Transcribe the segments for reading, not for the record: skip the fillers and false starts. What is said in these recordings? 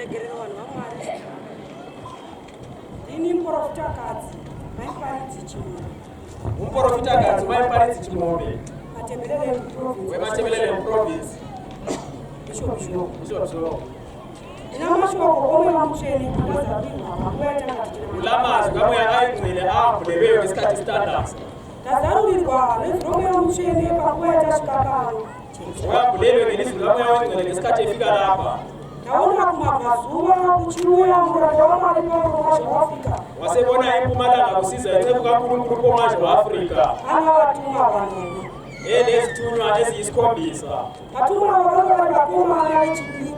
ndiregerera vanhu vaMwari. Ini muprofitakadzi maiparidzi Chimombe. Umuprofitakadzi maiparidzi Chimombe. Matembelele province. Wematembelele province. Bishop Zhou. Ina mashoko omwe vamusheni akazabirwa panguva yatakati ulamazwi kamwe akaingcile ahambuleweyo ngesikhathi standards. Tazarurirwa neziromwe vamusheni panguva yatasvika pano. Wabulelwe ngelizwi kamwe awengcile ngesikhathi efika lapha. Taona kumabvazuva kuchiuya muranda waMwari paMwazha waAfrica. Wasebona eMpumalanga kusiza inceku kaNkulunkulu poMwazha waAfrica. Ana vatumwa vanhu. Nezithunywa eziyisikhombisa. Vatumwa vakanga vakomana vechidiki.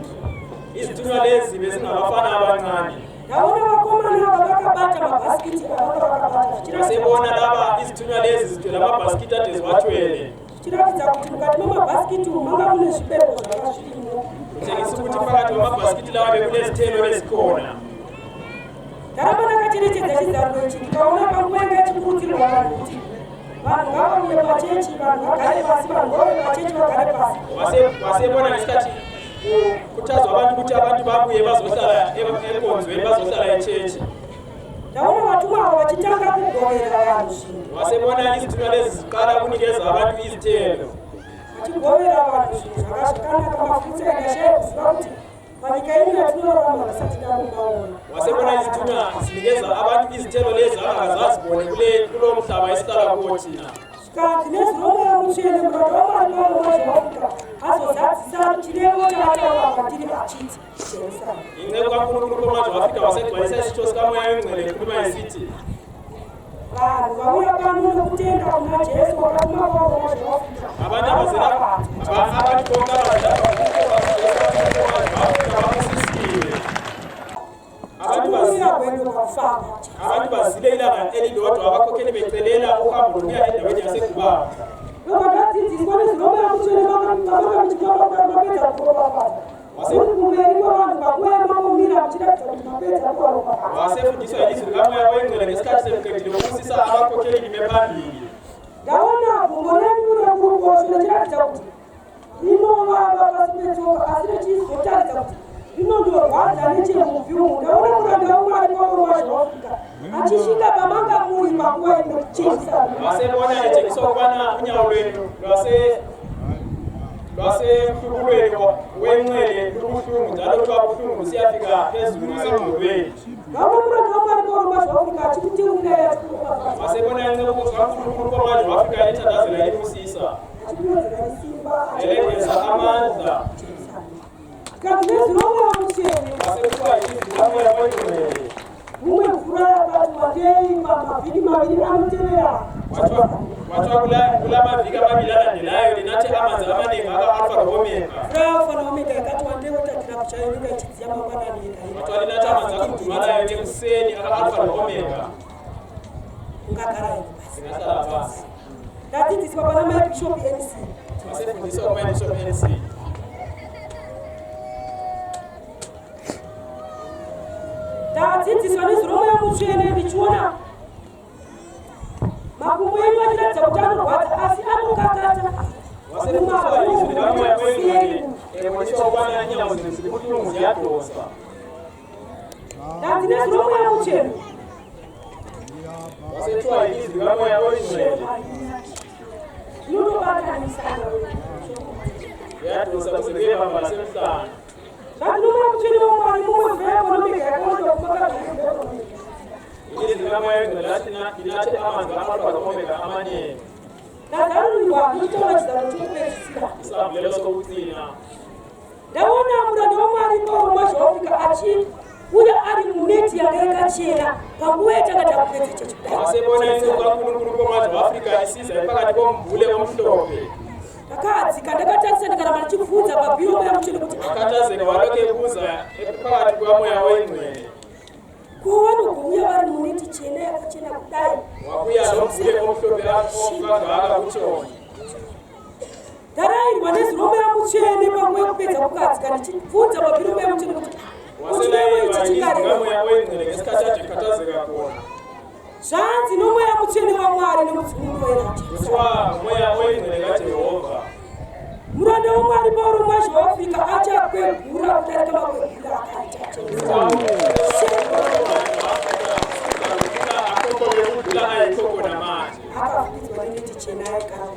Izithunywa lezi bezingabafana abancane. Ndaona vakomana vakabata mabhasikiti avakabata. Wasebona laba izithunywa lezi zithwele amabhasikiti ade ziwathwele. Zvichiratidza kuti mukati memabhasikiti umu manga mune zvibereko zvakazvirimo. Kutengesa ukuthi phakathi kwamabhasikiti lawa bekunezithelo ezikhona. Ndaramba ndakacherechedza chizarulo ichi ndikaona panguva yanga ichikurudzirwa vanhu kuti vanhu ngavauye pachechi, vanhu vagare pasi, vanhu vauye pachechi vagare pasi. Wasebona ngesikhathi kutazwa abantu ukuthi abantu babuye bazohlala enkonzweni, bazohlala echechi. Ndaona vatumwa avo vachitanga kugovera vanhu zvinhu. Wasebona izithunywa lezi ziqala kunikeza abantu izithelo. Vachigovera vanhu zvinhu zvakakanaka, mafutsa akashaya kuziva kuti panyika ino yatinorarama hasati takumbaona. Wasebona izithunywa zinikeza abantu izithelo lezi abangazazibone kulo mhlaba esihlala kuwo thina. Kanti neziromwe vamusheni muranda waMwari paMwazha waAfrica azozadzisa chirevo chaataura kwatiri vachiti Jerusalem. Inceku kaNkulunkulu poMwazha waAfrica wasegcwalisa isitsho sikaMweya weNgcwele khuluma isithi vanhu vauya pano nokutenda kuna Jesu wakatuma paMwazha waAfrica. abantu abazela abantu bonke abantu bazile ilanga elilodwa abakhokheli becelela uhambo lokuya endaweni yaseGubaha. Vakadadzidziswa neziromwe vamusheni vakanga muchipapapapapedza kuropafadza. Kumberi kwavanhu pakuya mamomira muchiratidza kuti mapedza kuropafadza. Wasefundiswa ilizwi likaMweya weNgcwele ngesikhathi semuqedile ukusisa abakhokheli ime phambili. Ndaona gumbo lenyu rekuruboshwe richiratidza kuti rinovava pasi petsoka, asi richizotaridza kuti rinondorwadza nechemuvhi umu. Ndaona muranda waMwari paMwazha waAfrica achisvika pamanga muri panguva inochengisa. Wasebona echengiswa ukubana unyawo lwenu lwasemhlubulweni weNgcwele lubuhlungu njalo lwabuhlungu lusiyafika phezulu nasemngcwabeni. Ndaona muranda waMwari paMwazha waAfrica achikutiungela kuropafadza. Wasebona inceku kaNkulunkulu poMwazha waAfrica ithandazela ibusisa. Elengeza amandla. Kanti neziromwe vamusheni Wasekuba ilizwi likaMweya weNgcwele. mumwe mvura yakati watei mavhiki maviri anotevera. Wathiwa kula mavhiki amabili alandelayo linathi amanzi amaningi aka-Alpha lo-Omega. Mvura yaAlpha naOmega yakati wandei wotatira kuchainika ichidziya mangwanani ega. Wathiwa linathi amanzi akufudumalayo ekuseni aka-Alpha lo-Omega. Ungagara here basi. Singahlala phansi. Ndadzidziswa pana mai Bishop NC. Wasefundiswa kumaBishop NC. Ndadzidziswa neziromwe vamusheni ndichiona makumbo enyu achiratidza kuti anorwadza asi anokakata. Wasefundiswa ilizwi likaMweya weNgcwele ebonisa ukubana inyawo zenu zili buhlungu ziyadosa. Ndadzi neziromwe vamusheni Wasethiwa ilizwi likaMweya weNgcwele zvinotobatanisa. yadosa kuze kuyebamba lasemhlane. Ndadzi vamusheni vaMwari mumwe mvura yaOmega yakaonda kumakadza. Ilizwi likaMweya weNgcwele linathi amanzi aka-Alpha lo-Omega amaningi. Ndazarurirwa notaura chizarulo chokupedzisira. Isabulelo sokucina. Ndaona muranda waMwari paMwazha waAfrica achiuya ari muneti yanga yakachena panguva yatakada kupedza icho chikudai. Wasebona inceku kaNkulunkulu poMwazha waAfrica isiza phakathi komvule omhlophe. Ndakadzika ndakatarisa ndikaramba ndichibvunza pabhiro yamusheni kuti Wakhathazeka walokhu ebuza phakathi kukaMweya weNgcwele. kuvanogouya vari muneti chena yakachena kudai. Wabuya nomvule omhlophe okangaka kutshona. Ndarayirwa neziromwe vamusheni panguva yekupedza kukadzika ndichibvunza pabhiro yamusheni kuti Waselayirwa ilizwi likaMweya weNgcwele ngesikhathi achikhathazeka khona. zvanzi nomweya mutsvene waMwari nemudzimunoera Kuthiwa uMweya weNgcwele kaJehova. Murande umwari Paul mwashi wafika acha kwegura kutarika makwegura akaita. Haka fikizwa nini tichenaye kama.